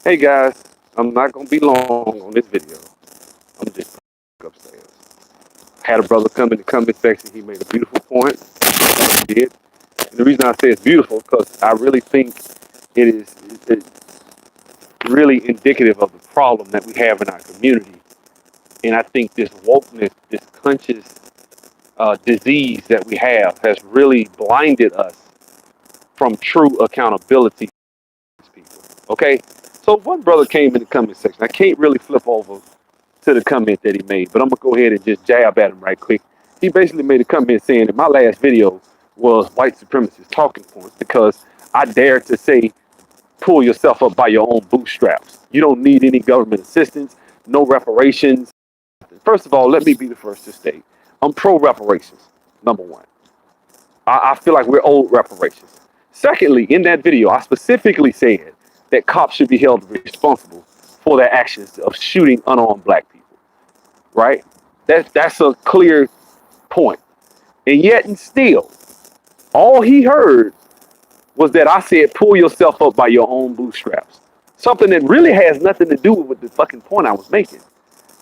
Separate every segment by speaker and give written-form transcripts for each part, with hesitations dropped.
Speaker 1: Hey guys, I'm not gonna be long on this video. I'm just upstairs. Had a brother come in the comment section. He made a beautiful point. He did. And the reason I say it's beautiful because I really think it's really indicative of the problem that we have in our community. And I think this wokeness, this conscious disease that we have, has really blinded us from true accountability to people. Okay, so one brother came in the comment section. I can't really flip over to the comment that he made, but I'm gonna go ahead and just jab at him right quick. He basically made a comment saying that my last video was white supremacist talking points because I dared to say, pull yourself up by your own bootstraps. You don't need any government assistance, no reparations. First of all, let me be the first to state I'm pro reparations, number one. I feel like we're owed reparations. Secondly, in that video, I specifically said that cops should be held responsible for their actions of shooting unarmed black people, right? That's a clear point. And yet and still, all he heard was that I said, pull yourself up by your own bootstraps. Something that really has nothing to do with the fucking point I was making.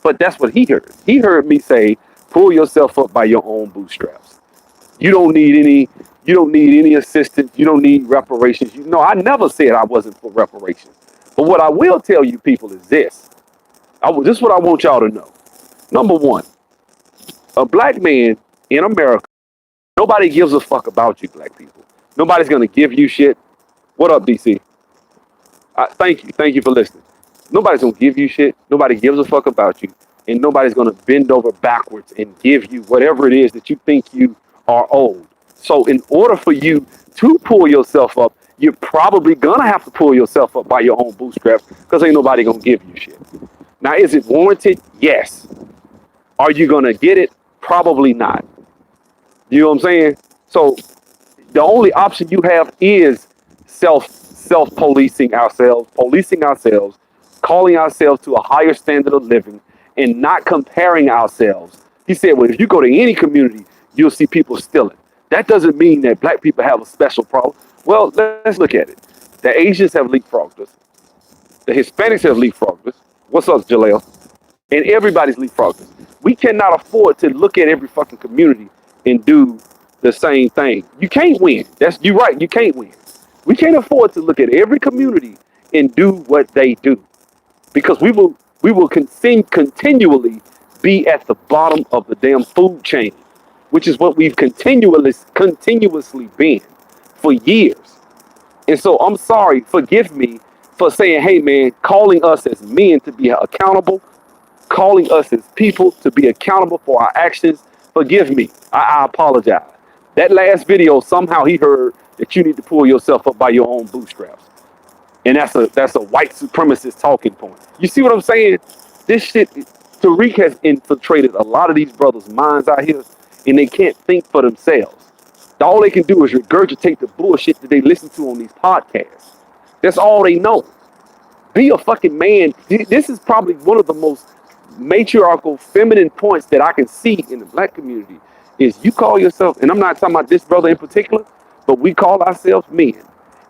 Speaker 1: But that's what he heard. He heard me say, pull yourself up by your own bootstraps. You don't need any assistance. You don't need reparations. I never said I wasn't for reparations. But what I will tell you people is this. This is what I want y'all to know. Number one, a black man in America, nobody gives a fuck about you black people. Nobody's going to give you shit. What up, DC? Thank you. Thank you for listening. Nobody's going to give you shit. Nobody gives a fuck about you. And nobody's going to bend over backwards and give you whatever it is that you think you are owed. So in order for you to pull yourself up, you're probably going to have to pull yourself up by your own bootstraps because ain't nobody going to give you shit. Now, is it warranted? Yes. Are you going to get it? Probably not. You know what I'm saying? So the only option you have is self-policing ourselves, calling ourselves to a higher standard of living, and not comparing ourselves. He said, well, if you go to any community, you'll see people stealing. That doesn't mean that black people have a special problem. Well, let's look at it. The Asians have leapfrogged us. The Hispanics have leapfrogged us. What's up, Jaleel? And everybody's leapfrogged us. We cannot afford to look at every fucking community and do the same thing. You can't win. You're right. You can't win. We can't afford to look at every community and do what they do, because we will continually be at the bottom of the damn food chain, which is what we've continuously been for years. And so I'm sorry, forgive me for saying, hey man, calling us as men to be accountable, calling us as people to be accountable for our actions. Forgive me. I apologize. That last video, somehow he heard that you need to pull yourself up by your own bootstraps. And that's a white supremacist talking point. You see what I'm saying? This shit, Tariq has infiltrated a lot of these brothers' minds out here, and they can't think for themselves. All they can do is regurgitate the bullshit that they listen to on these podcasts. That's all they know. Be a fucking man. This is probably one of the most matriarchal, feminine points that I can see in the black community is you call yourself, and I'm not talking about this brother in particular, but we call ourselves men.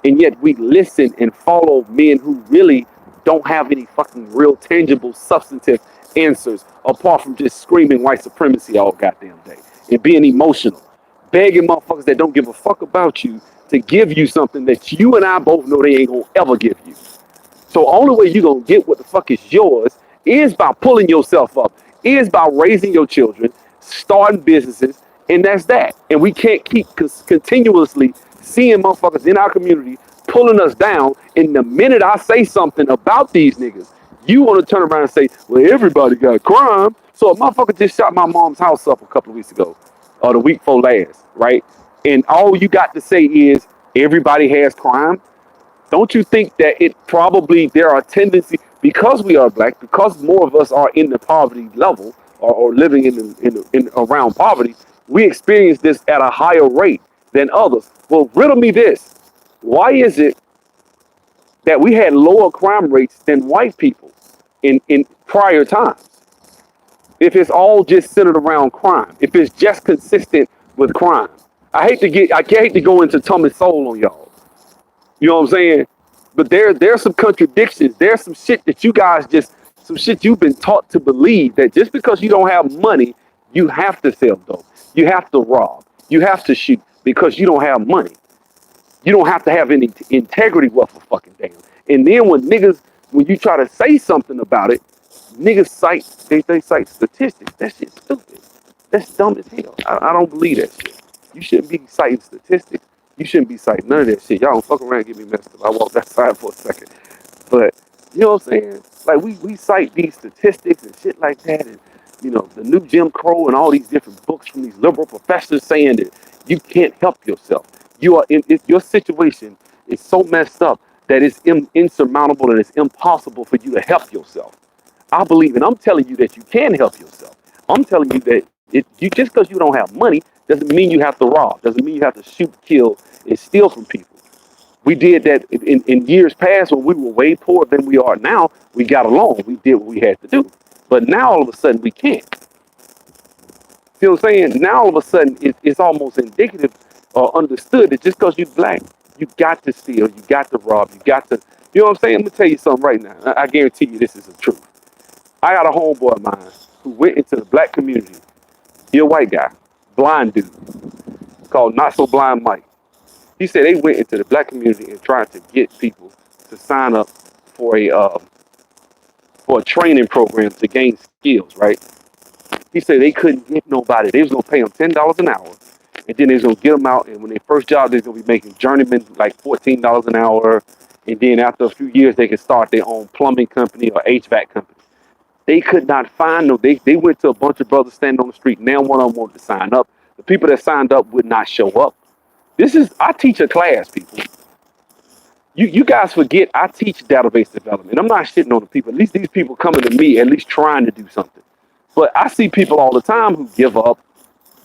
Speaker 1: And yet we listen and follow men who really don't have any fucking real tangible, substantive answers apart from just screaming white supremacy all goddamn day and being emotional, begging motherfuckers that don't give a fuck about you to give you something that you and I both know they ain't gonna ever give you. So only way you gonna get what the fuck is yours is by pulling yourself up, is by raising your children, starting businesses, and that's that. And we can't keep continuously seeing motherfuckers in our community pulling us down. And the minute I say something about these niggas, you want to turn around and say, well, everybody got crime. So a motherfucker just shot my mom's house up a couple of weeks ago, or the week before last, right? And all you got to say is everybody has crime. Don't you think that there are tendencies, because we are black, because more of us are in the poverty level or living in around poverty, we experience this at a higher rate than others. Well, riddle me this. Why is it that we had lower crime rates than white people in prior times? If it's all just centered around crime, if it's just consistent with crime. I hate to go into Thomas Sowell on y'all. You know what I'm saying? But there's some contradictions. There's some shit that you guys just some shit you've been taught to believe that just because you don't have money, you have to sell dope. You have to rob. You have to shoot because you don't have money. You don't have to have any integrity worth a fucking damn. And then when you try to say something about it, niggas they cite statistics. That shit's stupid. That's dumb as hell. I don't believe that shit. You shouldn't be citing statistics. You shouldn't be citing none of that shit. Y'all don't fuck around and get me messed up. I walked outside for a second. But you know what I'm saying? Like we cite these statistics and shit like that, and the new Jim Crow and all these different books from these liberal professors saying that you can't help yourself. You are your situation is so messed up that it's insurmountable and it's impossible for you to help yourself. I believe, and I'm telling you that you can help yourself. I'm telling you that you just because you don't have money doesn't mean you have to rob. Doesn't mean you have to shoot, kill, and steal from people. We did that in years past when we were way poorer than we are now. We got along. We did what we had to do. But now all of a sudden we can't. See what I'm saying? Now all of a sudden it's almost indicative or understood that just because you're black, you got to steal, you got to rob, you got to, you know what I'm saying? I'm gonna tell you something right now. I guarantee you this is the truth. I got a homeboy of mine who went into the black community. He a white guy, blind dude, called Not So Blind Mike. He said they went into the black community and tried to get people to sign up for a training program to gain skills, right? He said they couldn't get nobody. They was gonna pay them $10 an hour, and then they was gonna get them out. And when their first job, they was gonna be making journeyman like $14 an hour. And then after a few years, they could start their own plumbing company or HVAC company. They could not find them. They went to a bunch of brothers standing on the street. Now one of them wanted to sign up. The people that signed up would not show up. I teach a class, people. You guys forget I teach database development. I'm not shitting on the people. At least these people coming to me, at least trying to do something. But I see people all the time who give up,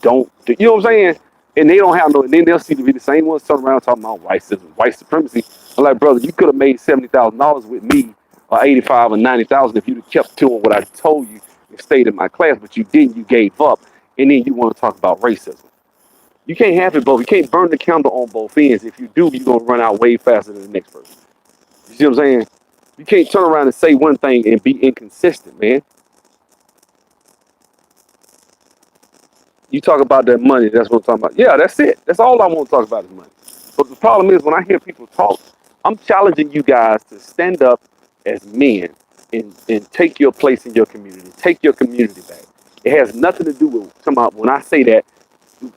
Speaker 1: don't, you know what I'm saying? And they don't have no, and then they'll see to be the same ones turning around talking about white supremacy. I'm like, brother, you could have made $70,000 with me, or 85 or 90,000 if you'd have kept doing what I told you and stayed in my class, but you didn't, you gave up, and then you want to talk about racism. You can't have it both. You can't burn the candle on both ends. If you do, you're gonna run out way faster than the next person. You see what I'm saying? You can't turn around and say one thing and be inconsistent, man. You talk about that money, that's what I'm talking about. Yeah, that's it. That's all I want to talk about is money. But the problem is when I hear people talk, I'm challenging you guys to stand up as men and take your place in your community. Take your community back. It has nothing to do with somehow when I say that,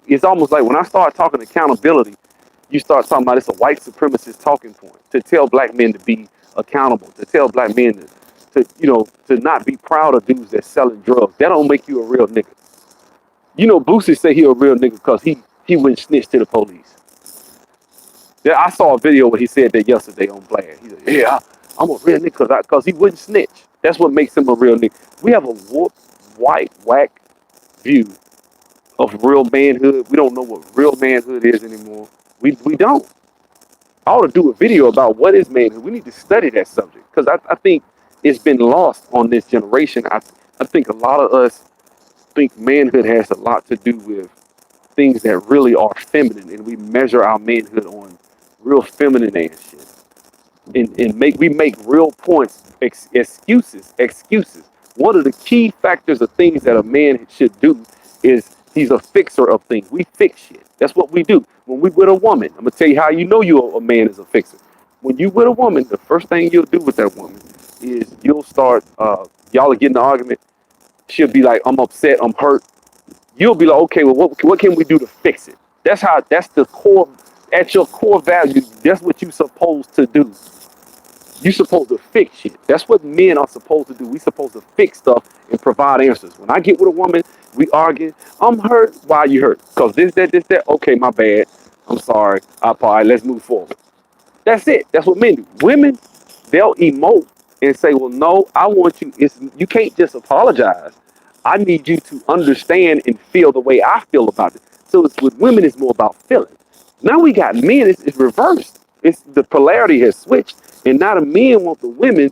Speaker 1: it's almost like when I start talking accountability, you start talking about it's a white supremacist talking point to tell black men to be accountable, to tell black men to not be proud of dudes that's selling drugs. That don't make you a real nigga. Boosie say he a real nigga because he went snitch to the police. Yeah, I saw a video where he said that yesterday on Blast. He said, "Yeah, I'm a real nigga because he wouldn't snitch. That's what makes him a real nigga." We have a warped, white, whack view of real manhood. We don't know what real manhood is anymore. We don't. I ought to do a video about what is manhood. We need to study that subject because I think it's been lost on this generation. I think a lot of us think manhood has a lot to do with things that really are feminine, and we measure our manhood on real feminine ass shit. And we make real points, excuses. One of the key factors of things that a man should do is he's a fixer of things. We fix shit. That's what we do. When we with a woman, I'm gonna tell you how you know a man is a fixer. When you with a woman, the first thing you'll do with that woman is you'll start y'all are getting an argument. She'll be like, I'm upset, I'm hurt. You'll be like, okay, well, what can we do to fix it? That's the core, at your core value, that's what you're supposed to do. You're supposed to fix shit. That's what men are supposed to do. We supposed to fix stuff and provide answers. When I get with a woman, we argue. I'm hurt. Why are you hurt? Because this, that. Okay, my bad. I'm sorry. All right, let's move forward. That's it. That's what men do. Women, they'll emote and say, well, no, I want you. You can't just apologize. I need you to understand and feel the way I feel about it. So it's with women, it's more about feeling. Now we got men, it's reversed. It's the polarity has switched, and now the men want the women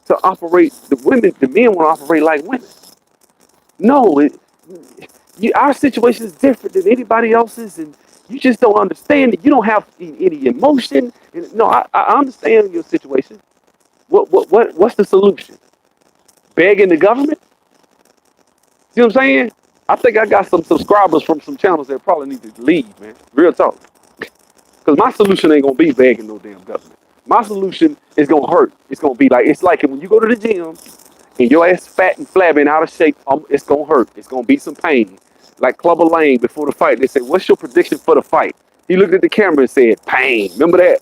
Speaker 1: to operate. The men want to operate like women. No, our situation is different than anybody else's, and You just don't understand it. You don't have any emotion. No, I understand your situation. What's the solution? Begging the government? See what I'm saying? I think I got some subscribers from some channels that probably need to leave, man. Real talk. Because my solution ain't gonna be begging no damn government. My solution is gonna hurt. It's gonna be like it's like when you go to the gym and your ass fat and flabby and out of shape. It's gonna hurt. It's gonna be some pain. Like Clubber Lang before the fight, they said, "What's your prediction for the fight?" He looked at the camera and said, "Pain." Remember that?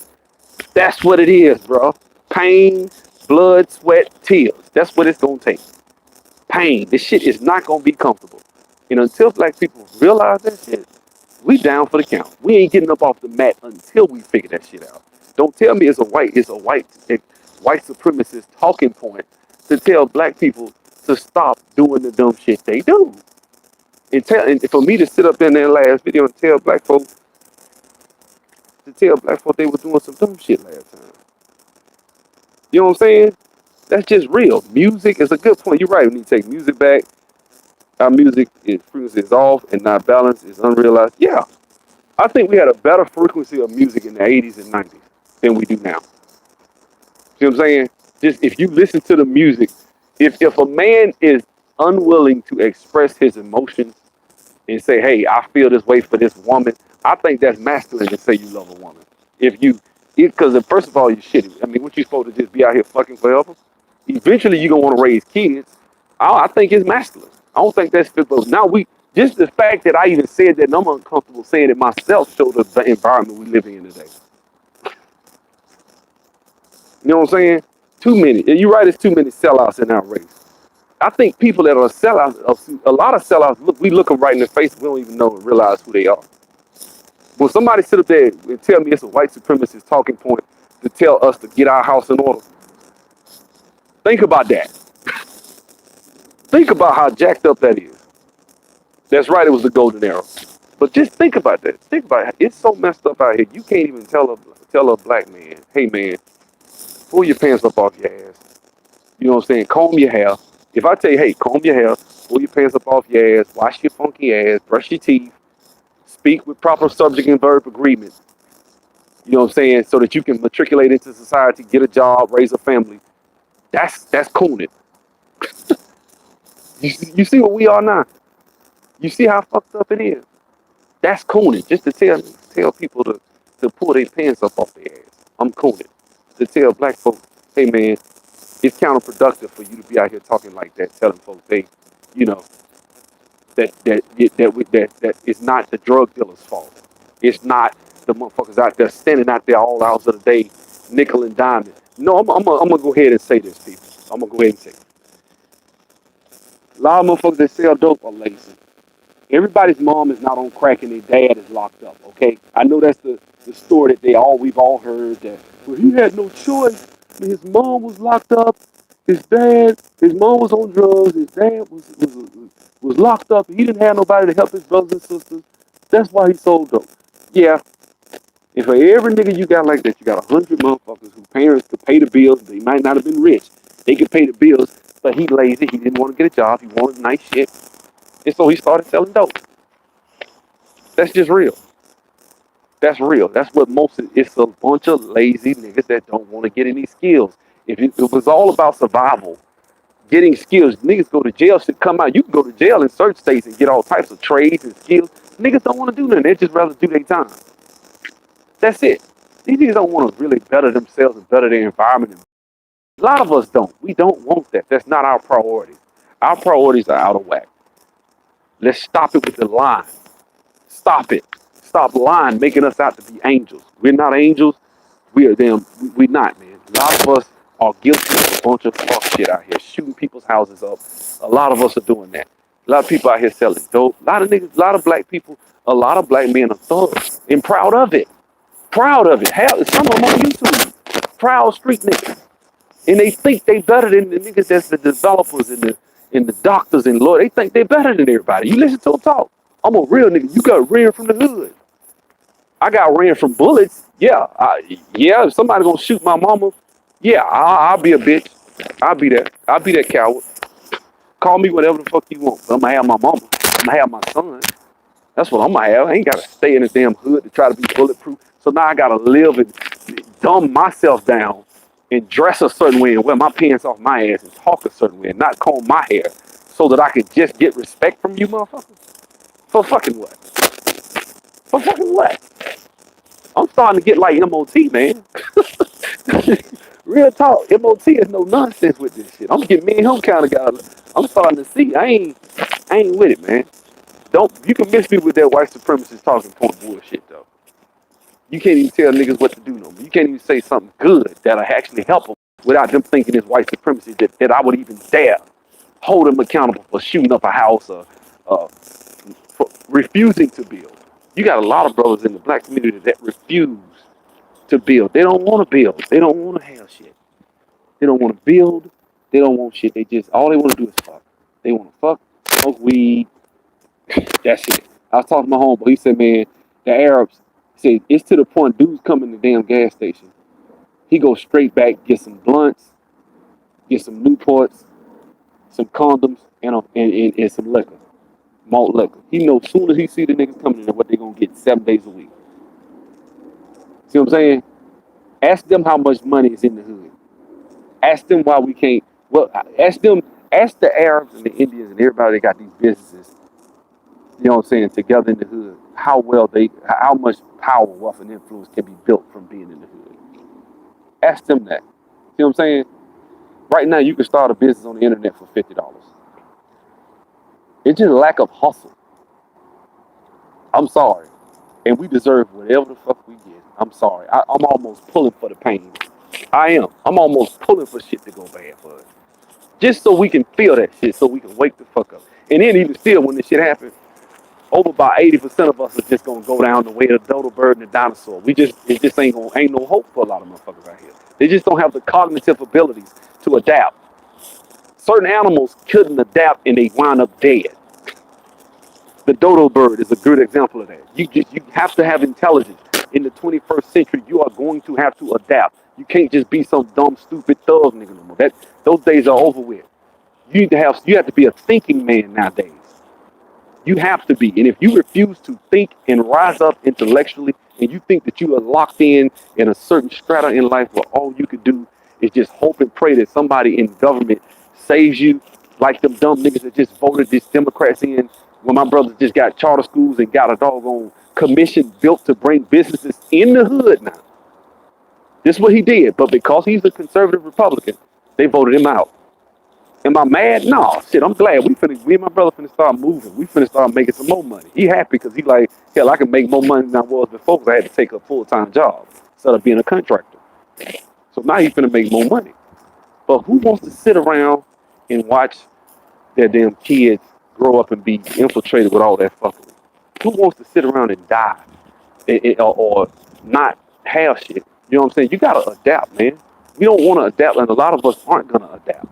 Speaker 1: That's what it is, bro. Pain, blood, sweat, tears. That's what it's gonna take. Pain. This shit is not gonna be comfortable. And until black people realize that shit, we down for the count. We ain't getting up off the mat until we figure that shit out. Don't tell me it's a white supremacist talking point to tell black people to stop doing the dumb shit they do. And for me to sit up there in that last video and tell black folk they were doing some dumb shit last time. You know what I'm saying? That's just real. Music is a good point. You're right. We need to take music back. Our music is frequency is off and not balanced, is unrealized. Yeah. I think we had a better frequency of music in the 80s and 90s than we do now. See what I'm saying? Just if you listen to the music, if a man is unwilling to express his emotions and say, "Hey, I feel this way for this woman," I think that's masculine to say you love a woman. Because first of all, you're shitty. I mean, what you supposed to just be out here fucking forever? Eventually, you're gonna want to raise kids. I think it's masculine. I don't think that's fit. But now just the fact that I even said that and I'm uncomfortable saying it myself shows the environment we living in today. You know what I'm saying? Too many. You're right. It's too many sellouts in our race. I think people that are sellouts, a lot of sellouts, we look them right in the face. We don't even know and realize who they are. When somebody sit up there and tell me it's a white supremacist talking point to tell us to get our house in order, think about that. Think about how jacked up that is. That's right, it was the golden era. But just think about that. Think about it. It's so messed up out here. You can't even tell a black man, "Hey man, pull your pants up off your ass." You know what I'm saying? Comb your hair. If I tell you, "Hey, comb your hair, pull your pants up off your ass, wash your funky ass, brush your teeth, speak with proper subject and verb agreement," you know what I'm saying, so that you can matriculate into society, get a job, raise a family. That's cooning. You see what we are now? You see how fucked up it is? That's cooning. Just to tell people to pull their pants up off their ass. I'm cooning. To tell black folks, "Hey man, it's counterproductive for you to be out here talking like that, telling folks you know, that it's not the drug dealer's fault. It's not the motherfuckers out there standing out there all hours of the day, nickel and diamond." No, I'm gonna go ahead and say this, people. I'm gonna go ahead and say it. A lot of motherfuckers that sell dope are lazy. Everybody's mom is not on crack and their dad is locked up. Okay, I know that's the story that we've all heard, that well, he had no choice. His mom was locked up. His mom was on drugs. His dad was locked up. He didn't have nobody to help his brothers and sisters. That's why he sold dope. Yeah. And for every nigga you got like that, you got 100 motherfuckers whose parents could pay the bills. They might not have been rich. They could pay the bills, but he lazy. He didn't want to get a job. He wanted nice shit. And so he started selling dope. That's just real. That's real. That's what it's a bunch of lazy niggas that don't want to get any skills. If it was all about survival, getting skills, niggas go to jail should come out. You can go to jail in certain states and get all types of trades and skills. Niggas don't want to do nothing. They just rather do their time. That's it. These niggas don't want to really better themselves and better their environment. A lot of us don't. We don't want that. That's not our priority. Our priorities are out of whack. Let's stop it with the line. Stop it. Stop lying, making us out to be angels. We're not angels. We are them. We're not, man. A lot of us are guilty of a bunch of fuck shit out here, shooting people's houses up. A lot of us are doing that. A lot of people out here selling dope. A lot of niggas, a lot of black people, a lot of black men are thugs and proud of it. Proud of it. Hell, some of them on YouTube. Proud street niggas. And they think they better than the niggas that's the developers and the doctors and lawyers. They think they better than everybody. You listen to them talk. I'm a real nigga. You got ran from the hood. I got ran from bullets. Yeah. If somebody gonna shoot my mama, yeah, I'll be a bitch. I'll be that. I'll be that coward. Call me whatever the fuck you want. But I'm gonna have my mama. I'm gonna have my son. That's what I'm gonna have. I ain't gotta stay in the damn hood to try to be bulletproof. So now I gotta live and dumb myself down and dress a certain way and wear my pants off my ass and talk a certain way and not comb my hair so that I could just get respect from you motherfuckers. For fucking what? For fucking what? I'm starting to get like MOT, man. Real talk, MOT is no nonsense with this shit. I'm getting me and him kind of guy. I'm starting to see. I ain't with it, man. Don't you can miss me with that white supremacist talking point bullshit though. You can't even tell niggas what to do no more. You can't even say something good that'll actually help them without them thinking it's white supremacy that I would even dare hold them accountable for shooting up a house or for refusing to build. You got a lot of brothers in the black community that refuse to build. They don't want to build. They don't want to have shit. They don't want to build. They don't want shit. They just all they want to do is fuck. They want to fuck, smoke weed. That's it. I was talking to my homeboy. He said, man, the Arabs said it's to the point dudes come in the damn gas station. He goes straight back, get some blunts, get some Newports, some condoms, and some liquor, malt liquor. He knows as soon as he see the niggas coming in, what they gonna get 7 days a week. See what I'm saying? Ask them how much money is in the hood. Ask them why we can't. Well, ask the Arabs and the Indians and everybody that got these businesses. You know what I'm saying? Together in the hood, how much power, wealth, and influence can be built from being in the hood. Ask them that. See what I'm saying? Right now, you can start a business on the internet for $50. It's just a lack of hustle. I'm sorry. And we deserve whatever the fuck we get. I'm sorry. I'm almost pulling for the pain. I am. I'm almost pulling for shit to go bad for us. Just so we can feel that shit, so we can wake the fuck up. And then even still, when this shit happens, over about 80% of us are just gonna go down the way of the dodo bird and the dinosaur. It just ain't no hope for a lot of motherfuckers out here. They just don't have the cognitive abilities to adapt. Certain animals couldn't adapt and they wind up dead. The dodo bird is a good example of that. You have to have intelligence. In the 21st century, you are going to have to adapt. You can't just be some dumb, stupid thug nigga no more. Those days are over with. You have to be a thinking man nowadays. You have to be. And if you refuse to think and rise up intellectually, and you think that you are locked in a certain strata in life where all you could do is just hope and pray that somebody in government saves you, like them dumb niggas that just voted this Democrats in, when my brothers just got charter schools and got a doggone commission built to bring businesses in the hood now. This is what he did. But because he's a conservative Republican, they voted him out. Am I mad? No, shit, I'm glad. We and my brother finna start moving. We finna start making some more money. He happy because he like, hell, I can make more money than I was before because I had to take a full-time job instead of being a contractor. So now he finna make more money. But who wants to sit around and watch their damn kids grow up and be infiltrated with all that fuckery? Who wants to sit around and die or not have shit? You know what I'm saying? You gotta adapt, man. We don't want to adapt, and a lot of us aren't gonna adapt.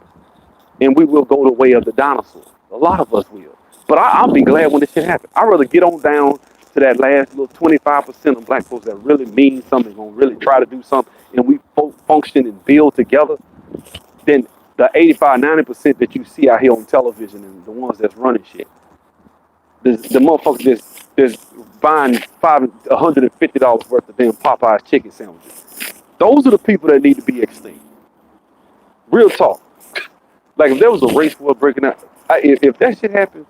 Speaker 1: And we will go the way of the dinosaur. A lot of us will. But I'll be glad when this shit happens. I'd rather get on down to that last little 25% of black folks that really mean something, gonna really try to do something, and we function and build together, than the 85, 90% that you see out here on television and the ones that's running shit. The motherfuckers that's buying $150 worth of damn Popeyes chicken sandwiches. Those are the people that need to be extinct. Real talk. Like if there was a race war breaking out, if that shit happened,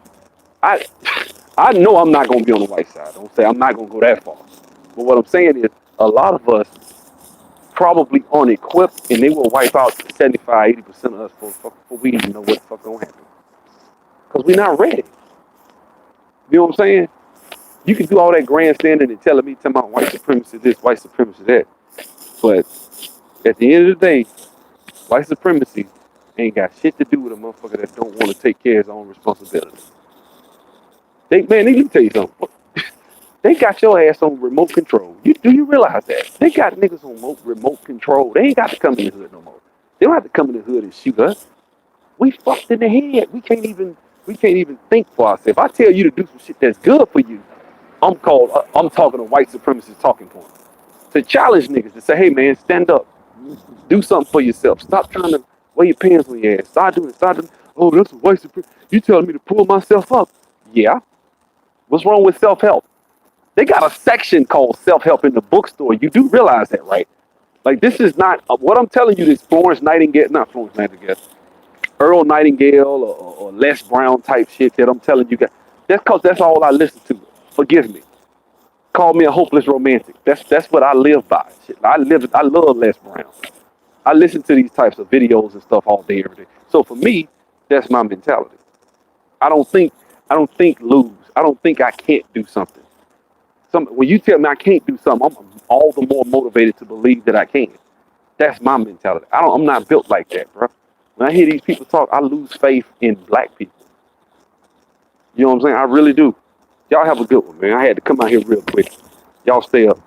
Speaker 1: I know I'm not gonna be on the white side. Don't say I'm not gonna go that far. But what I'm saying is a lot of us probably aren't equipped and they will wipe out 75, 80% of us before we even know what the fuck gonna happen. Because we're not ready. You know what I'm saying? You can do all that grandstanding and telling about white supremacy this, white supremacy that. But at the end of the day, white supremacy ain't got shit to do with a motherfucker that don't want to take care of his own responsibility. Let me tell you something. They got your ass on remote control. Do you realize that? They got niggas on remote control. They ain't got to come in the hood no more. They don't have to come in the hood and shoot us. We fucked in the head. We can't even think for ourselves. If I tell you to do some shit that's good for you, I'm talking a white supremacist talking point. To challenge niggas to say, hey man, stand up. Do something for yourself. Stop trying to wear your pants on your ass. Start doing. Oh, that's a white supremacist. You telling me to pull myself up. Yeah. What's wrong with self-help? They got a section called self-help in the bookstore. You do realize that, right? Like, this is not what I'm telling you. This Florence Nightingale, not Florence Nightingale, Earl Nightingale or Les Brown type shit that I'm telling you guys. That's because that's all I listen to. Forgive me. Call me a hopeless romantic. That's what I live by. Shit. I love Les Brown. I listen to these types of videos and stuff all day, every day. So for me, that's my mentality. I don't think lose. I don't think I can't do something. When you tell me I can't do something, I'm all the more motivated to believe that I can. That's my mentality. I'm not built like that, bro. When I hear these people talk, I lose faith in black people. You know what I'm saying? I really do. Y'all have a good one, man. I had to come out here real quick. Y'all stay up.